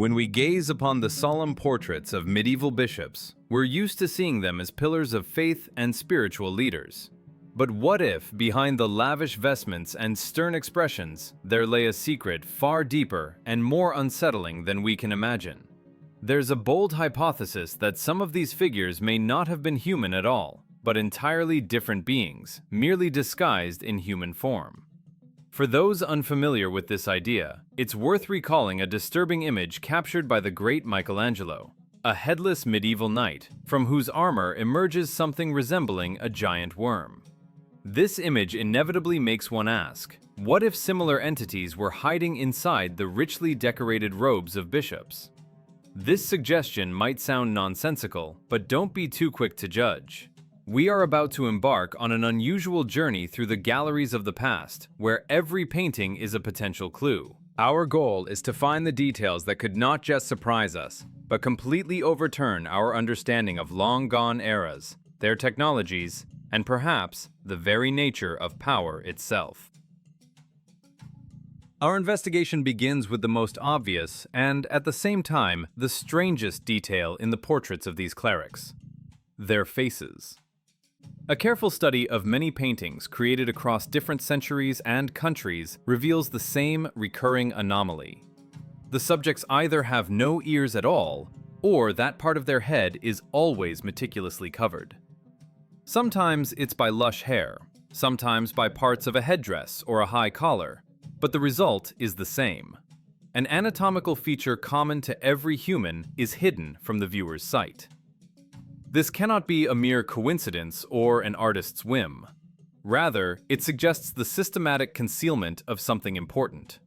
When we gaze upon the solemn portraits of medieval bishops, we're used to seeing them as pillars of faith and spiritual leaders. But what if, behind the lavish vestments and stern expressions, there lay a secret far deeper and more unsettling than we can imagine? There's a bold hypothesis that some of these figures may not have been human at all, but entirely different beings, merely disguised in human form. For those unfamiliar with this idea, it's worth recalling a disturbing image captured by the great Michelangelo, a headless medieval knight, from whose armor emerges something resembling a giant worm. This image inevitably makes one ask, what if similar entities were hiding inside the richly decorated robes of bishops? This suggestion might sound nonsensical, but don't be too quick to judge. We are about to embark on an unusual journey through the galleries of the past, where every painting is a potential clue. Our goal is to find the details that could not just surprise us, but completely overturn our understanding of long-gone eras, their technologies, and perhaps the very nature of power itself. Our investigation begins with the most obvious and, at the same time, the strangest detail in the portraits of these clerics: their faces. A careful study of many paintings created across different centuries and countries reveals the same recurring anomaly. The subjects either have no ears at all, or that part of their head is always meticulously covered. Sometimes it's by lush hair, sometimes by parts of a headdress or a high collar, but the result is the same. An anatomical feature common to every human is hidden from the viewer's sight. This cannot be a mere coincidence or an artist's whim. Rather, it suggests the systematic concealment of something important.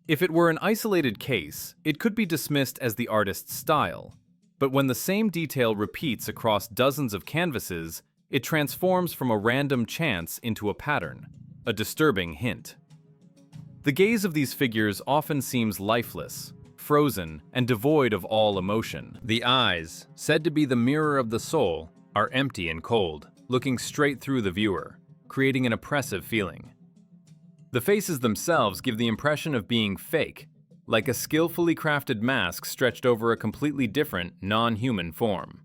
If it were an isolated case, it could be dismissed as the artist's style. But when the same detail repeats across dozens of canvases, it transforms from a random chance into a pattern, a disturbing hint. The gaze of these figures often seems lifeless, frozen, and devoid of all emotion. The eyes, said to be the mirror of the soul, are empty and cold, looking straight through the viewer, creating an oppressive feeling. The faces themselves give the impression of being fake, like a skillfully crafted mask stretched over a completely different, non-human form.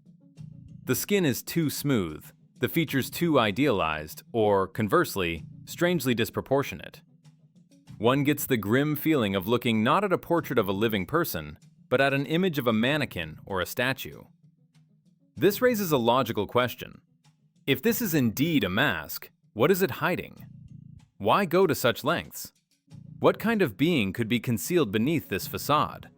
The skin is too smooth, the features too idealized, or, conversely, strangely disproportionate. One gets the grim feeling of looking not at a portrait of a living person, but at an image of a mannequin or a statue. This raises a logical question. If this is indeed a mask, what is it hiding? Why go to such lengths? What kind of being could be concealed beneath this facade?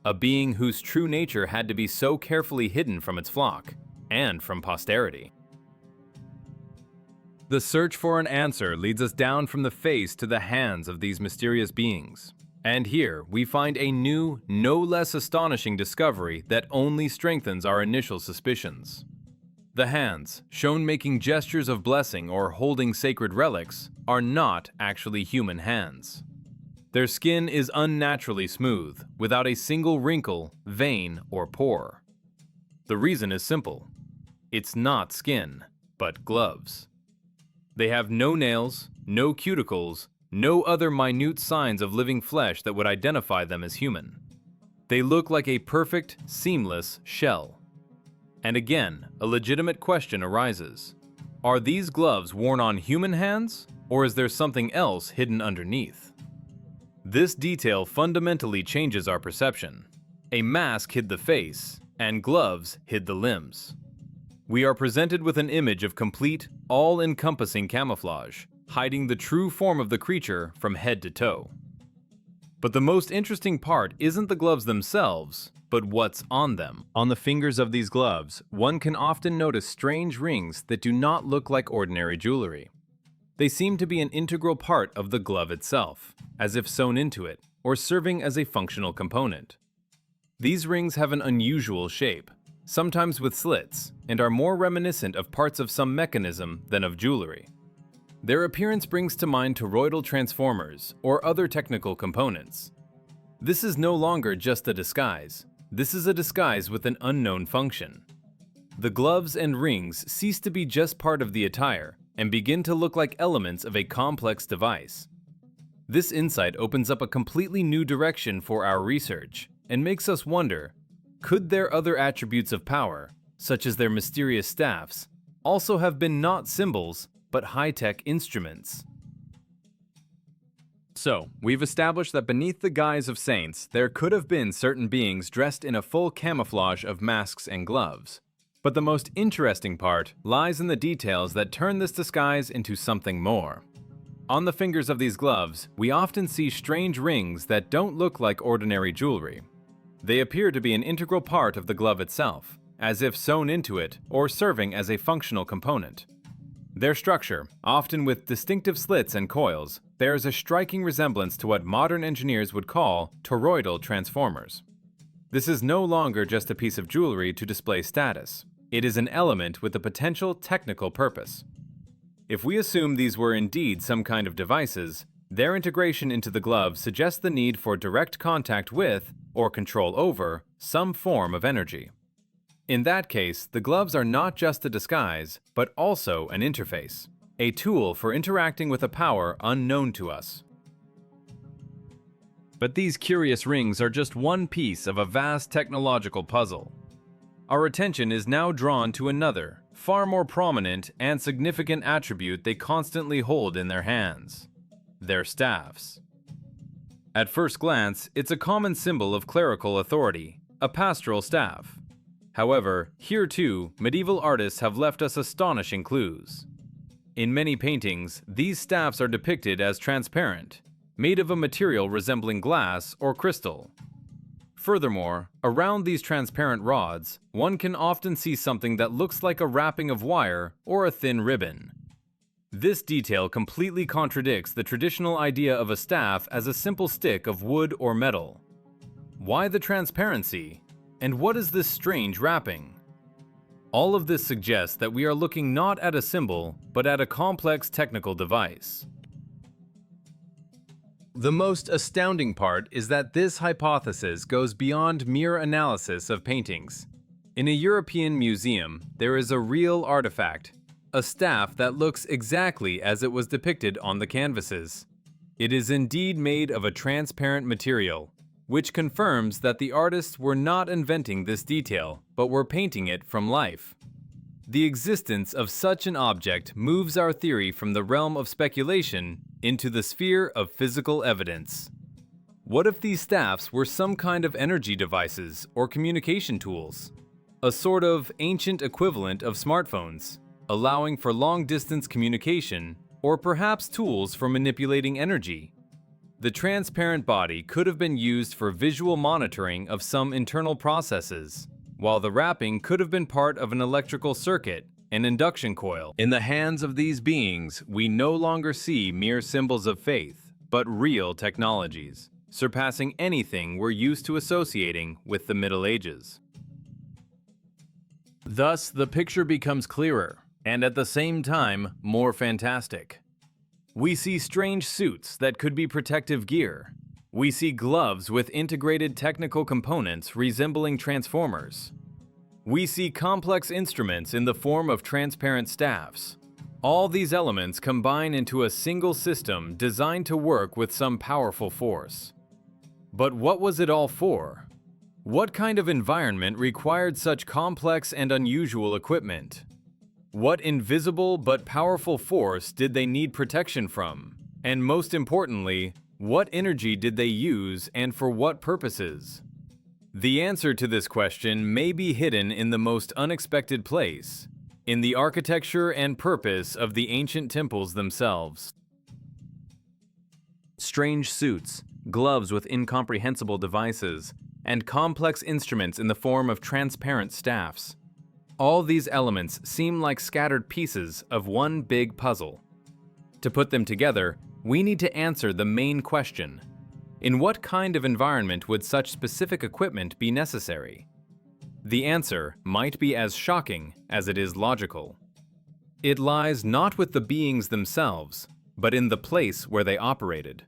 A being whose true nature had to be so carefully hidden from its flock, and from posterity. The search for an answer leads us down from the face to the hands of these mysterious beings. And here, we find a new, no less astonishing discovery that only strengthens our initial suspicions. The hands, shown making gestures of blessing or holding sacred relics, are not actually human hands. Their skin is unnaturally smooth, without a single wrinkle, vein, or pore. The reason is simple. It's not skin, but gloves. They have no nails, no cuticles, no other minute signs of living flesh that would identify them as human. They look like a perfect, seamless shell. And again, a legitimate question arises. Are these gloves worn on human hands, or is there something else hidden underneath? This detail fundamentally changes our perception. A mask hid the face, and gloves hid the limbs. We are presented with an image of complete, all-encompassing camouflage, hiding the true form of the creature from head to toe. But the most interesting part isn't the gloves themselves, but what's on them. On the fingers of these gloves, one can often notice strange rings that do not look like ordinary jewelry. They seem to be an integral part of the glove itself, as if sewn into it, or serving as a functional component. These rings have an unusual shape, sometimes with slits, and are more reminiscent of parts of some mechanism than of jewelry. Their appearance brings to mind toroidal transformers or other technical components. This is no longer just a disguise. This is a disguise with an unknown function. The gloves and rings cease to be just part of the attire and begin to look like elements of a complex device. This insight opens up a completely new direction for our research, and makes us wonder, could their other attributes of power, such as their mysterious staffs, also have been not symbols, but high-tech instruments? So, we've established that beneath the guise of saints, there could have been certain beings dressed in a full camouflage of masks and gloves. But the most interesting part lies in the details that turn this disguise into something more. On the fingers of these gloves, we often see strange rings that don't look like ordinary jewelry. They appear to be an integral part of the glove itself, as if sewn into it or serving as a functional component. Their structure, often with distinctive slits and coils, bears a striking resemblance to what modern engineers would call toroidal transformers. This is no longer just a piece of jewelry to display status. It is an element with a potential technical purpose. If we assume these were indeed some kind of devices, their integration into the glove suggests the need for direct contact with, or control over, some form of energy. In that case, the gloves are not just a disguise, but also an interface, a tool for interacting with a power unknown to us. But these curious rings are just one piece of a vast technological puzzle. Our attention is now drawn to another, far more prominent and significant attribute they constantly hold in their hands: their staffs. At first glance, it's a common symbol of clerical authority, a pastoral staff. However, here too, medieval artists have left us astonishing clues. In many paintings, these staffs are depicted as transparent, made of a material resembling glass or crystal. Furthermore, around these transparent rods, one can often see something that looks like a wrapping of wire or a thin ribbon. This detail completely contradicts the traditional idea of a staff as a simple stick of wood or metal. Why the transparency? And what is this strange wrapping? All of this suggests that we are looking not at a symbol, but at a complex technical device. The most astounding part is that this hypothesis goes beyond mere analysis of paintings. In a European museum, there is a real artifact, a staff that looks exactly as it was depicted on the canvases. It is indeed made of a transparent material, which confirms that the artists were not inventing this detail, but were painting it from life. The existence of such an object moves our theory from the realm of speculation into the sphere of physical evidence. What if these staffs were some kind of energy devices or communication tools? A sort of ancient equivalent of smartphones, allowing for long-distance communication, or perhaps tools for manipulating energy. The transparent body could have been used for visual monitoring of some internal processes, while the wrapping could have been part of an electrical circuit, an induction coil. In the hands of these beings, we no longer see mere symbols of faith, but real technologies, surpassing anything we're used to associating with the Middle Ages. Thus, the picture becomes clearer, and at the same time, more fantastic. We see strange suits that could be protective gear. We see gloves with integrated technical components resembling transformers. We see complex instruments in the form of transparent staffs. All these elements combine into a single system designed to work with some powerful force. But what was it all for? What kind of environment required such complex and unusual equipment? What invisible but powerful force did they need protection from? And most importantly, what energy did they use and for what purposes? The answer to this question may be hidden in the most unexpected place, in the architecture and purpose of the ancient temples themselves. Strange suits, gloves with incomprehensible devices, and complex instruments in the form of transparent staffs. All these elements seem like scattered pieces of one big puzzle. To put them together, we need to answer the main question: in what kind of environment would such specific equipment be necessary? The answer might be as shocking as it is logical. It lies not with the beings themselves, but in the place where they operated: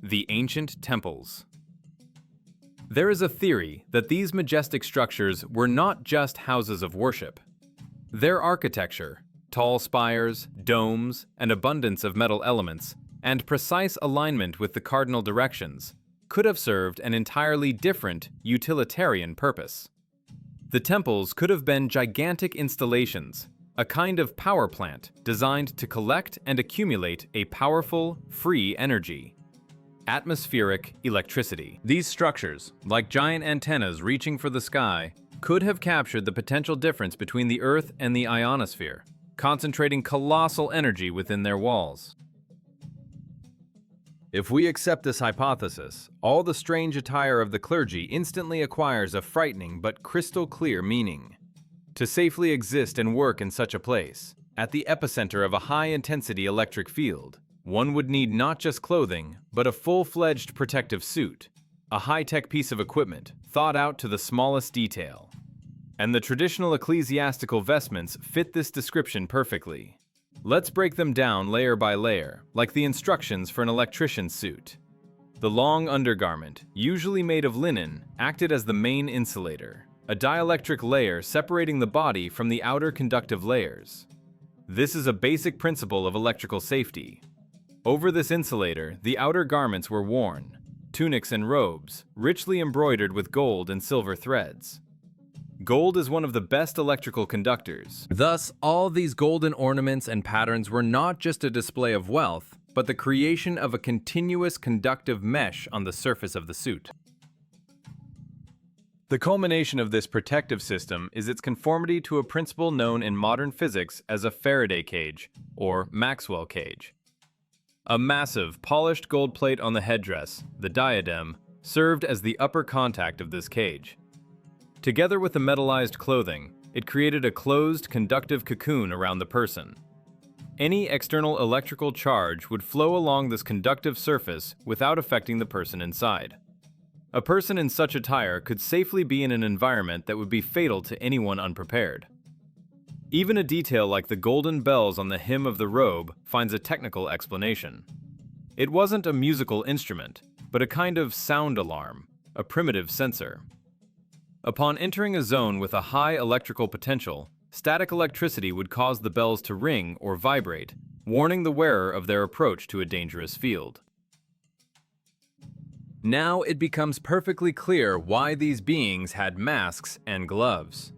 the ancient temples. There is a theory that these majestic structures were not just houses of worship. Their architecture, tall spires, domes, an abundance of metal elements, and precise alignment with the cardinal directions, could have served an entirely different, utilitarian purpose. The temples could have been gigantic installations, a kind of power plant designed to collect and accumulate a powerful, free energy. Atmospheric electricity. These structures, like giant antennas reaching for the sky, could have captured the potential difference between the Earth and the ionosphere, concentrating colossal energy within their walls. If we accept this hypothesis, all the strange attire of the clergy instantly acquires a frightening but crystal clear meaning. To safely exist and work in such a place, at the epicenter of a high-intensity electric field, one would need not just clothing, but a full-fledged protective suit, a high-tech piece of equipment thought out to the smallest detail. And the traditional ecclesiastical vestments fit this description perfectly. Let's break them down layer by layer, like the instructions for an electrician's suit. The long undergarment, usually made of linen, acted as the main insulator, a dielectric layer separating the body from the outer conductive layers. This is a basic principle of electrical safety. Over this insulator, the outer garments were worn, tunics and robes, richly embroidered with gold and silver threads. Gold is one of the best electrical conductors. Thus, all these golden ornaments and patterns were not just a display of wealth, but the creation of a continuous conductive mesh on the surface of the suit. The culmination of this protective system is its conformity to a principle known in modern physics as a Faraday cage, or Maxwell cage. A massive, polished gold plate on the headdress, the diadem, served as the upper contact of this cage. Together with the metallized clothing, it created a closed, conductive cocoon around the person. Any external electrical charge would flow along this conductive surface without affecting the person inside. A person in such attire could safely be in an environment that would be fatal to anyone unprepared. Even a detail like the golden bells on the hem of the robe finds a technical explanation. It wasn't a musical instrument, but a kind of sound alarm, a primitive sensor. Upon entering a zone with a high electrical potential, static electricity would cause the bells to ring or vibrate, warning the wearer of their approach to a dangerous field. Now it becomes perfectly clear why these beings had masks and gloves.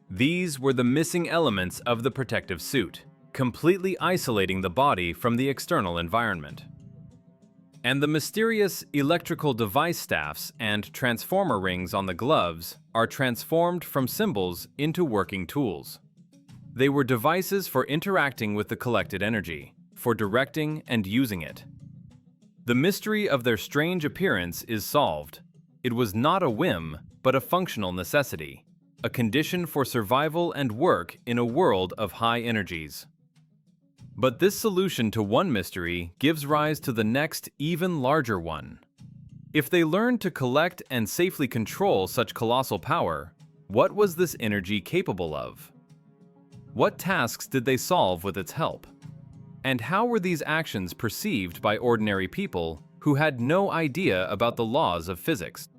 These were the missing elements of the protective suit, completely isolating the body from the external environment. And the mysterious electrical device staffs and transformer rings on the gloves are transformed from symbols into working tools. They were devices for interacting with the collected energy, for directing and using it. The mystery of their strange appearance is solved. It was not a whim, but a functional necessity, a condition for survival and work in a world of high energies. But this solution to one mystery gives rise to the next, even larger one. If they learned to collect and safely control such colossal power, what was this energy capable of? What tasks did they solve with its help? And how were these actions perceived by ordinary people who had no idea about the laws of physics?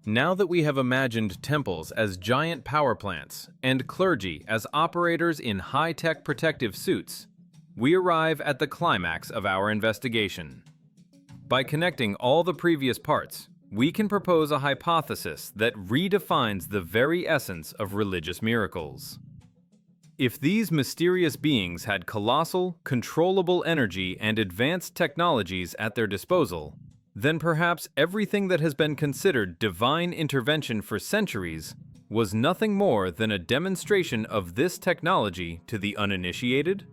Now that we have imagined temples as giant power plants and clergy as operators in high-tech protective suits, we arrive at the climax of our investigation. By connecting all the previous parts, we can propose a hypothesis that redefines the very essence of religious miracles. If these mysterious beings had colossal, controllable energy and advanced technologies at their disposal, then perhaps everything that has been considered divine intervention for centuries was nothing more than a demonstration of this technology to the uninitiated?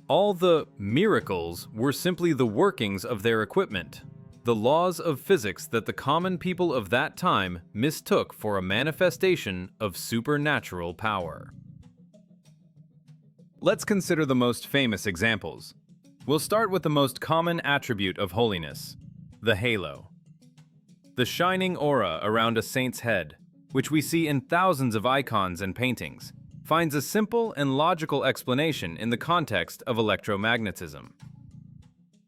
All the miracles were simply the workings of their equipment, the laws of physics that the common people of that time mistook for a manifestation of supernatural power. Let's consider the most famous examples. We'll start with the most common attribute of holiness, the halo. The shining aura around a saint's head, which we see in thousands of icons and paintings, finds a simple and logical explanation in the context of electromagnetism.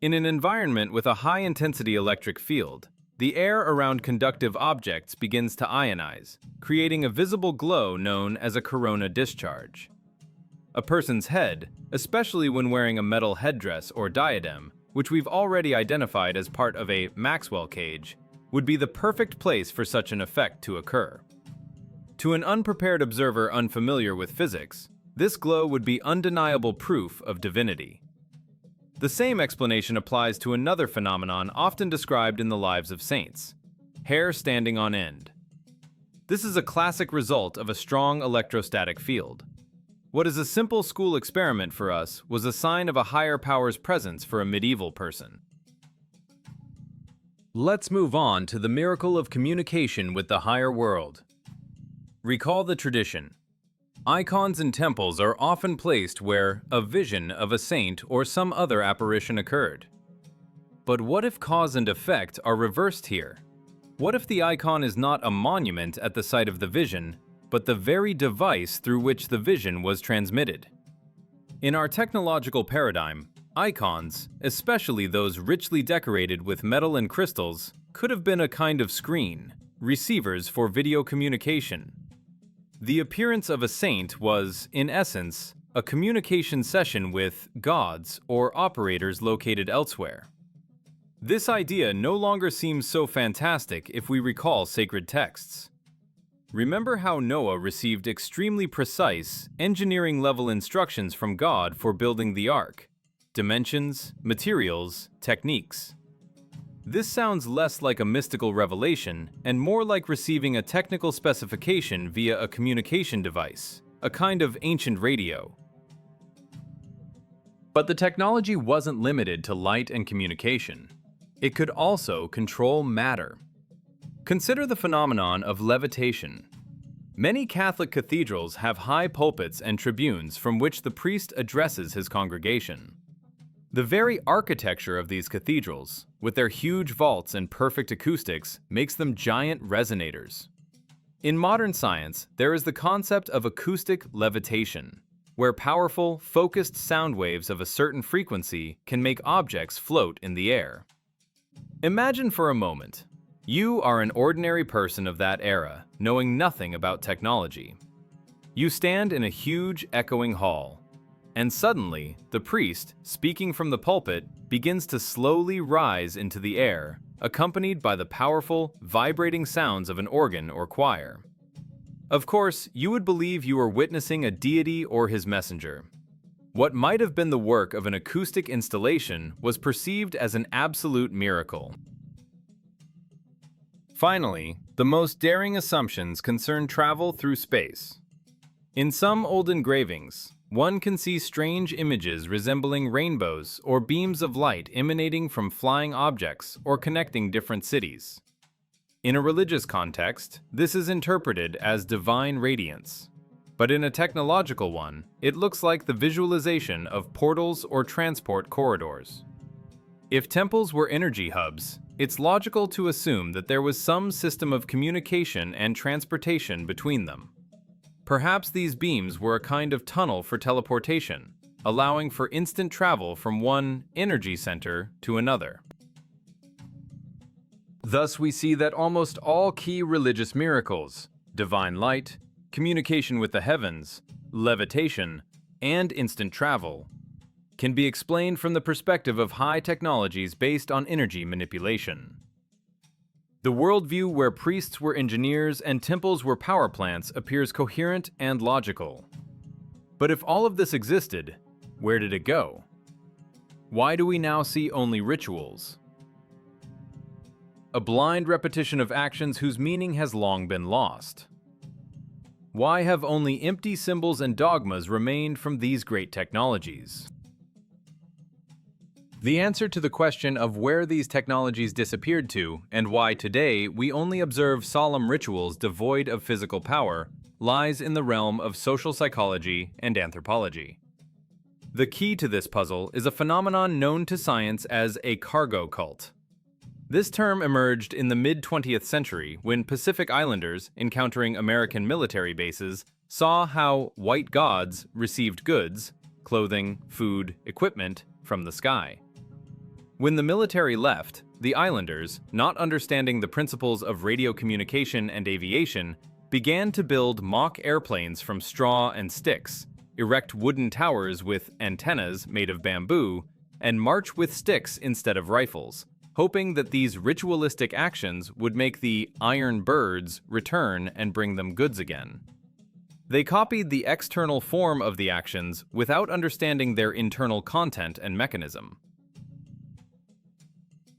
In an environment with a high-intensity electric field, the air around conductive objects begins to ionize, creating a visible glow known as a corona discharge. A person's head, especially when wearing a metal headdress or diadem, which we've already identified as part of a Maxwell cage, would be the perfect place for such an effect to occur. To an unprepared observer unfamiliar with physics, this glow would be undeniable proof of divinity. The same explanation applies to another phenomenon often described in the lives of saints: hair standing on end. This is a classic result of a strong electrostatic field. What is a simple school experiment for us was a sign of a higher power's presence for a medieval person. Let's move on to the miracle of communication with the higher world. Recall the tradition. Icons in temples are often placed where a vision of a saint or some other apparition occurred. But what if cause and effect are reversed here? What if the icon is not a monument at the site of the vision, but the very device through which the vision was transmitted? In our technological paradigm, icons, especially those richly decorated with metal and crystals, could have been a kind of screen, receivers for video communication. The appearance of a saint was, in essence, a communication session with gods or operators located elsewhere. This idea no longer seems so fantastic if we recall sacred texts. Remember how Noah received extremely precise, engineering-level instructions from God for building the ark: dimensions, materials, techniques. This sounds less like a mystical revelation and more like receiving a technical specification via a communication device, a kind of ancient radio. But the technology wasn't limited to light and communication. It could also control matter. Consider the phenomenon of levitation. Many Catholic cathedrals have high pulpits and tribunes from which the priest addresses his congregation. The very architecture of these cathedrals, with their huge vaults and perfect acoustics, makes them giant resonators. In modern science, there is the concept of acoustic levitation, where powerful, focused sound waves of a certain frequency can make objects float in the air. Imagine for a moment, you are an ordinary person of that era, knowing nothing about technology. You stand in a huge, echoing hall, and suddenly, the priest, speaking from the pulpit, begins to slowly rise into the air, accompanied by the powerful, vibrating sounds of an organ or choir. Of course, you would believe you were witnessing a deity or his messenger. What might have been the work of an acoustic installation was perceived as an absolute miracle. Finally, the most daring assumptions concern travel through space. In some old engravings, one can see strange images resembling rainbows or beams of light emanating from flying objects or connecting different cities. In a religious context, this is interpreted as divine radiance. But in a technological one, it looks like the visualization of portals or transport corridors. If temples were energy hubs, it's logical to assume that there was some system of communication and transportation between them. Perhaps these beams were a kind of tunnel for teleportation, allowing for instant travel from one energy center to another. Thus, we see that almost all key religious miracles, divine light, communication with the heavens, levitation, and instant travel, can be explained from the perspective of high technologies based on energy manipulation. The worldview where priests were engineers and temples were power plants appears coherent and logical. But if all of this existed, where did it go? Why do we now see only rituals? A blind repetition of actions whose meaning has long been lost. Why have only empty symbols and dogmas remained from these great technologies? The answer to the question of where these technologies disappeared to and why today we only observe solemn rituals devoid of physical power lies in the realm of social psychology and anthropology. The key to this puzzle is a phenomenon known to science as a cargo cult. This term emerged in the mid-20th century when Pacific Islanders, encountering American military bases, saw how white gods received goods, clothing, food, equipment, from the sky. When the military left, the islanders, not understanding the principles of radio communication and aviation, began to build mock airplanes from straw and sticks, erect wooden towers with antennas made of bamboo, and march with sticks instead of rifles, hoping that these ritualistic actions would make the iron birds return and bring them goods again. They copied the external form of the actions without understanding their internal content and mechanism.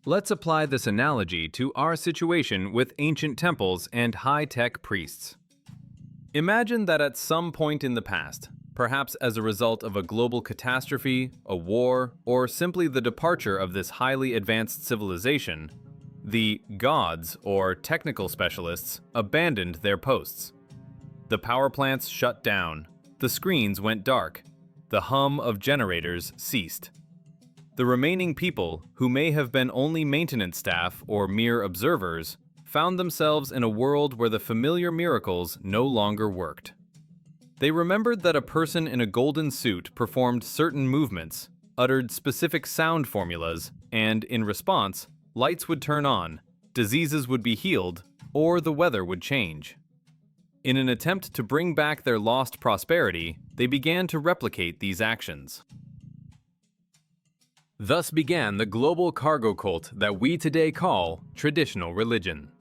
Let's apply this analogy to our situation with ancient temples and high-tech priests. Imagine that at some point in the past, perhaps as a result of a global catastrophe, a war, or simply the departure of this highly advanced civilization, the gods, or technical specialists, abandoned their posts. The power plants shut down, the screens went dark, the hum of generators ceased. The remaining people, who may have been only maintenance staff or mere observers, found themselves in a world where the familiar miracles no longer worked. They remembered that a person in a golden suit performed certain movements, uttered specific sound formulas, and, in response, lights would turn on, diseases would be healed, or the weather would change. In an attempt to bring back their lost prosperity, they began to replicate these actions. Thus began the global cargo cult that we today call traditional religion.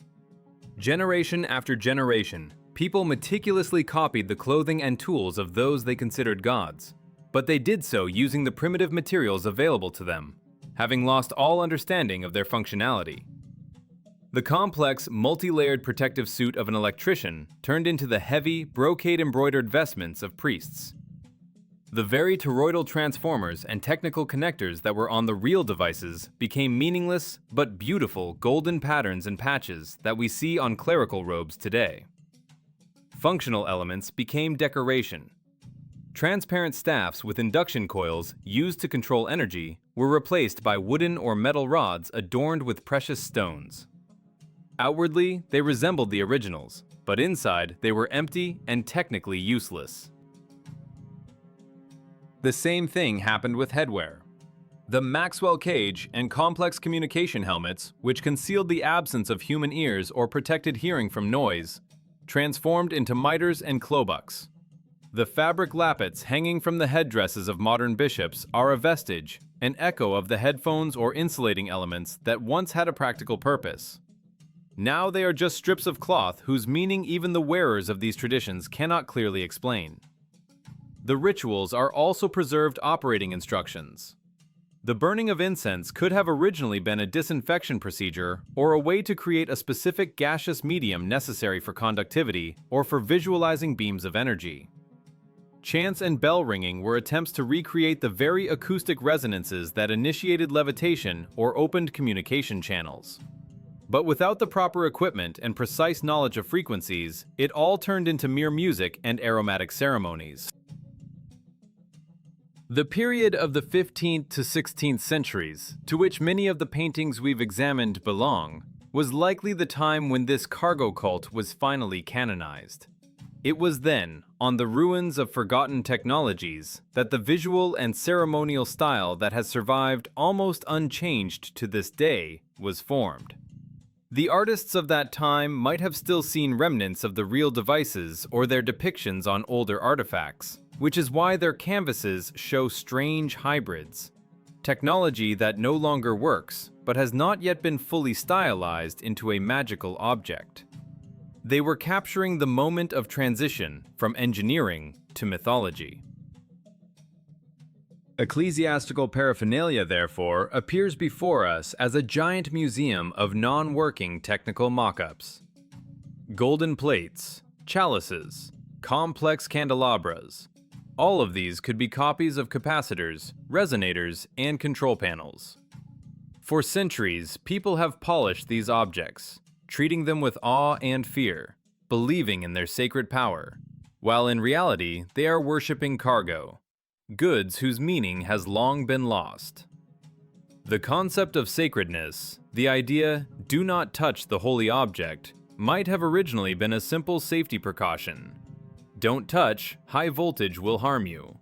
Generation after generation, people meticulously copied the clothing and tools of those they considered gods, but they did so using the primitive materials available to them, having lost all understanding of their functionality. The complex, multi-layered protective suit of an electrician turned into the heavy, brocade-embroidered vestments of priests. The very toroidal transformers and technical connectors that were on the real devices became meaningless but beautiful golden patterns and patches that we see on clerical robes today. Functional elements became decoration. Transparent staffs with induction coils used to control energy were replaced by wooden or metal rods adorned with precious stones. Outwardly, they resembled the originals, but inside they were empty and technically useless. The same thing happened with headwear. The Maxwell cage and complex communication helmets, which concealed the absence of human ears or protected hearing from noise, transformed into mitres and klobaks. The fabric lappets hanging from the headdresses of modern bishops are a vestige, an echo of the headphones or insulating elements that once had a practical purpose. Now they are just strips of cloth whose meaning even the wearers of these traditions cannot clearly explain. The rituals are also preserved operating instructions. The burning of incense could have originally been a disinfection procedure or a way to create a specific gaseous medium necessary for conductivity or for visualizing beams of energy. Chants and bell ringing were attempts to recreate the very acoustic resonances that initiated levitation or opened communication channels. But without the proper equipment and precise knowledge of frequencies, it all turned into mere music and aromatic ceremonies. The period of the 15th to 16th centuries, to which many of the paintings we've examined belong, was likely the time when this cargo cult was finally canonized. It was then, on the ruins of forgotten technologies, that the visual and ceremonial style that has survived almost unchanged to this day was formed. The artists of that time might have still seen remnants of the real devices or their depictions on older artifacts, which is why their canvases show strange hybrids. Technology that no longer works, but has not yet been fully stylized into a magical object. They were capturing the moment of transition from engineering to mythology. Ecclesiastical paraphernalia, therefore, appears before us as a giant museum of non-working technical mock-ups. Golden plates, chalices, complex candelabras. All of these could be copies of capacitors, resonators, and control panels. For centuries, people have polished these objects, treating them with awe and fear, believing in their sacred power, while in reality they are worshipping cargo, goods whose meaning has long been lost. The concept of sacredness, the idea, "do not touch the holy object," might have originally been a simple safety precaution. Don't touch, high voltage will harm you.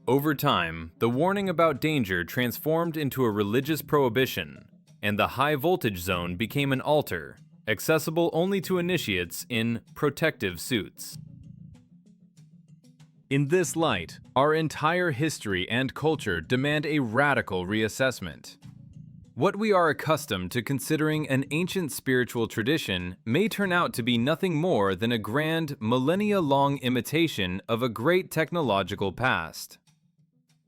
Over time, the warning about danger transformed into a religious prohibition, and the high voltage zone became an altar, accessible only to initiates in protective suits. In this light, our entire history and culture demand a radical reassessment. What we are accustomed to considering an ancient spiritual tradition may turn out to be nothing more than a grand, millennia-long imitation of a great technological past.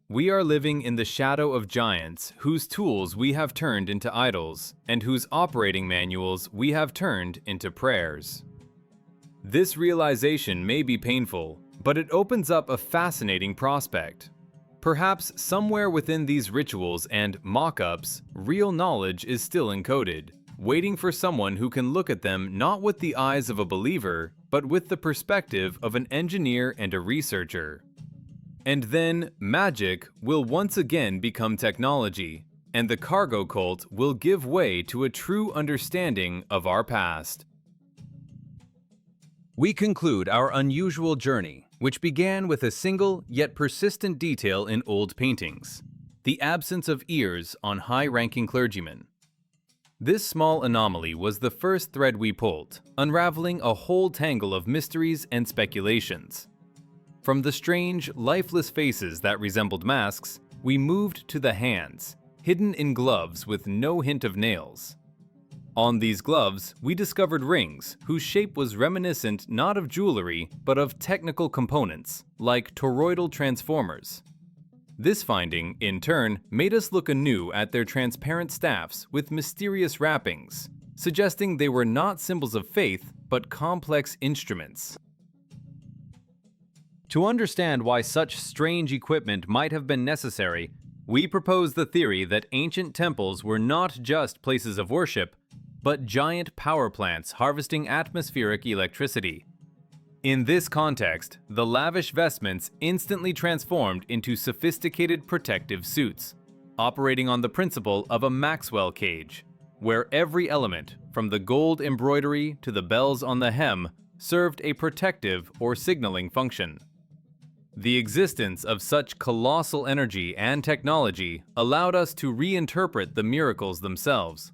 We are living in the shadow of giants whose tools we have turned into idols and whose operating manuals we have turned into prayers. This realization may be painful, but it opens up a fascinating prospect. Perhaps somewhere within these rituals and mock-ups, real knowledge is still encoded, waiting for someone who can look at them not with the eyes of a believer, but with the perspective of an engineer and a researcher. And then, magic will once again become technology, and the cargo cult will give way to a true understanding of our past. We conclude our unusual journey, which began with a single yet persistent detail in old paintings: the absence of ears on high-ranking clergymen. This small anomaly was the first thread we pulled, unraveling a whole tangle of mysteries and speculations. From the strange, lifeless faces that resembled masks, we moved to the hands, hidden in gloves with no hint of nails. On these gloves, we discovered rings whose shape was reminiscent not of jewelry, but of technical components, like toroidal transformers. This finding, in turn, made us look anew at their transparent staffs with mysterious wrappings, suggesting they were not symbols of faith, but complex instruments. To understand why such strange equipment might have been necessary, we propose the theory that ancient temples were not just places of worship, but giant power plants harvesting atmospheric electricity. In this context, the lavish vestments instantly transformed into sophisticated protective suits, operating on the principle of a Maxwell cage, where every element, from the gold embroidery to the bells on the hem, served a protective or signaling function. The existence of such colossal energy and technology allowed us to reinterpret the miracles themselves.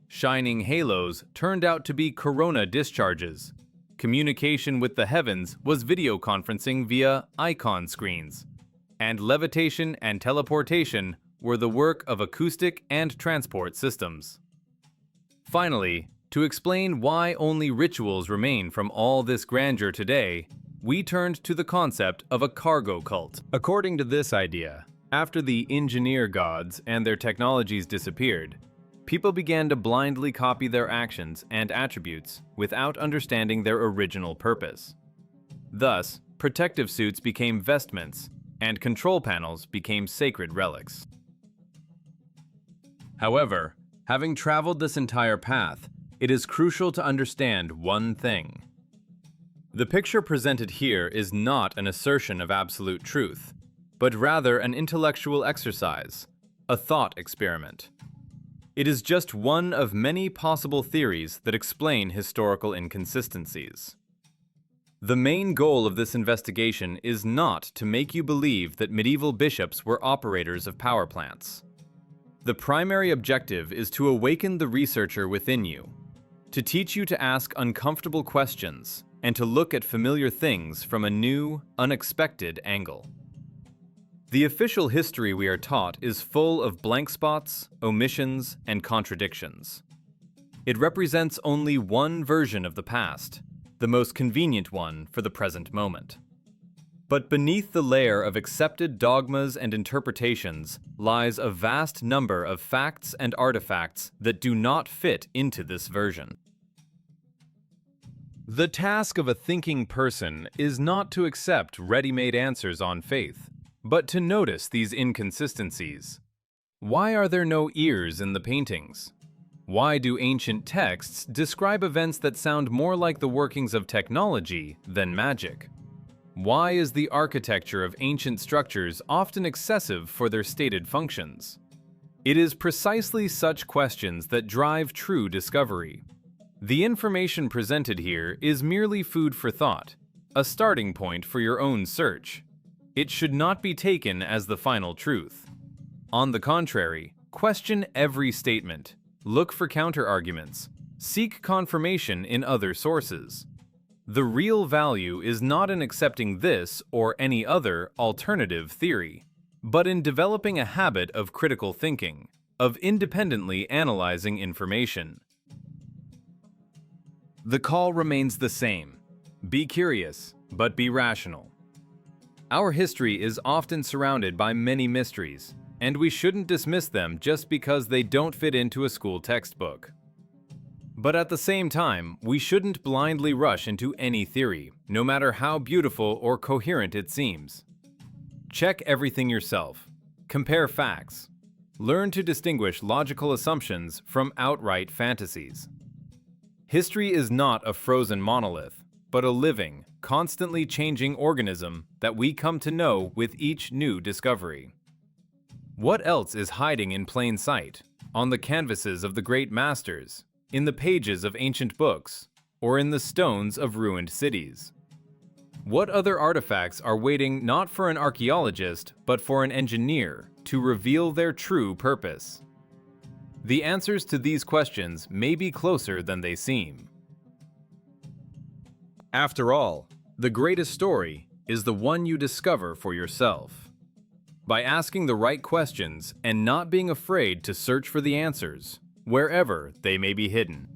Shining halos turned out to be corona discharges. Communication with the heavens was video conferencing via icon screens. And levitation and teleportation were the work of acoustic and transport systems. Finally, to explain why only rituals remain from all this grandeur today, we turned to the concept of a cargo cult. According to this idea, after the engineer gods and their technologies disappeared, people began to blindly copy their actions and attributes without understanding their original purpose. Thus, protective suits became vestments, and control panels became sacred relics. However, having traveled this entire path, it is crucial to understand one thing. The picture presented here is not an assertion of absolute truth, but rather an intellectual exercise, a thought experiment. It is just one of many possible theories that explain historical inconsistencies. The main goal of this investigation is not to make you believe that medieval bishops were operators of power plants. The primary objective is to awaken the researcher within you, to teach you to ask uncomfortable questions, and to look at familiar things from a new, unexpected angle. The official history we are taught is full of blank spots, omissions, and contradictions. It represents only one version of the past, the most convenient one for the present moment. But beneath the layer of accepted dogmas and interpretations lies a vast number of facts and artifacts that do not fit into this version. The task of a thinking person is not to accept ready-made answers on faith, but to notice these inconsistencies. Why are there no ears in the paintings? Why do ancient texts describe events that sound more like the workings of technology than magic? Why is the architecture of ancient structures often excessive for their stated functions? It is precisely such questions that drive true discovery. The information presented here is merely food for thought, a starting point for your own search. It should not be taken as the final truth. On the contrary, question every statement, look for counter-arguments, seek confirmation in other sources. The real value is not in accepting this or any other alternative theory, but in developing a habit of critical thinking, of independently analyzing information. The call remains the same. Be curious, but be rational. Our history is often surrounded by many mysteries, and we shouldn't dismiss them just because they don't fit into a school textbook. But at the same time, we shouldn't blindly rush into any theory, no matter how beautiful or coherent it seems. Check everything yourself. Compare facts. Learn to distinguish logical assumptions from outright fantasies. History is not a frozen monolith, but a living, constantly changing organism that we come to know with each new discovery. What else is hiding in plain sight, on the canvases of the great masters, in the pages of ancient books, or in the stones of ruined cities? What other artifacts are waiting not for an archaeologist, but for an engineer to reveal their true purpose? The answers to these questions may be closer than they seem. After all, the greatest story is the one you discover for yourself. By asking the right questions and not being afraid to search for the answers, wherever they may be hidden.